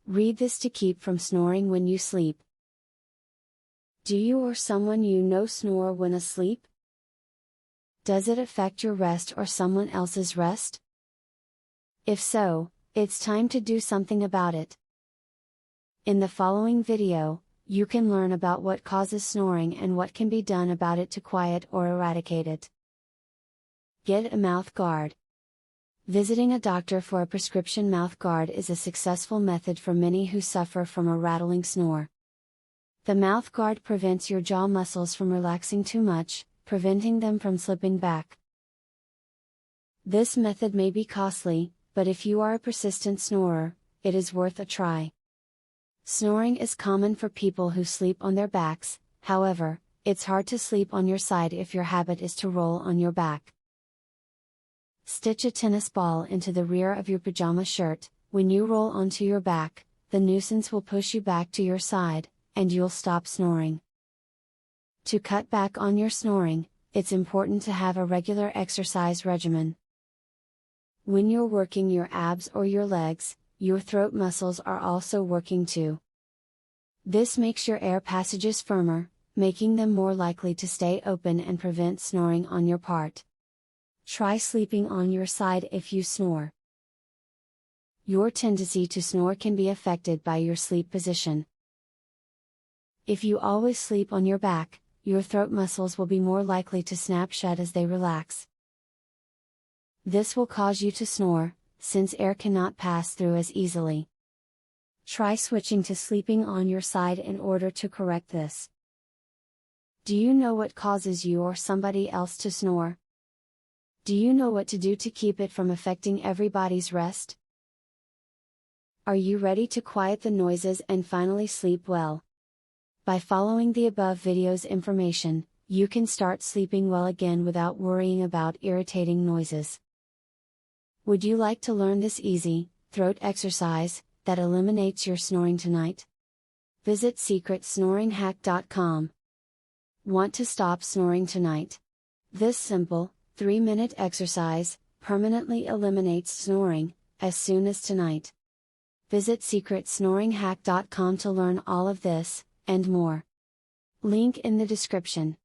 Read this to keep from snoring when you sleep. Do you or someone you know snore when asleep? Does it affect your rest or someone else's rest? If so, it's time to do something about it. In the following video, you can learn about what causes snoring and what can be done about it to quiet or eradicate it. Get a mouth guard. Visiting a doctor for a prescription mouth guard is a successful method for many who suffer from a rattling snore. The mouth guard prevents your jaw muscles from relaxing too much, preventing them from slipping back. This method may be costly, but if you are a persistent snorer, it is worth a try. Snoring is common for people who sleep on their backs, however, it's hard to sleep on your side if your habit is to roll on your back. Stitch a tennis ball into the rear of your pajama shirt. When you roll onto your back, the nuisance will push you back to your side, and you'll stop snoring. To cut back on your snoring, it's important to have a regular exercise regimen. When you're working your abs or your legs, your throat muscles are also working too. This makes your air passages firmer, making them more likely to stay open and prevent snoring on your part. Try sleeping on your side if you snore. Your tendency to snore can be affected by your sleep position. If you always sleep on your back, your throat muscles will be more likely to snap shut as they relax. This will cause you to snore, since air cannot pass through as easily. Try switching to sleeping on your side in order to correct this. Do you know what causes you or somebody else to snore? Do you know what to do to keep it from affecting everybody's rest? Are you ready to quiet the noises and finally sleep well? By following the above video's information, you can start sleeping well again without worrying about irritating noises. Would you like to learn this easy, throat exercise, that eliminates your snoring tonight? Visit secretsnoringhack.com. Want to stop snoring tonight? This simple, 3-minute exercise, permanently eliminates snoring, as soon as tonight. Visit secretsnoringhack.com to learn all of this, and more. Link in the description.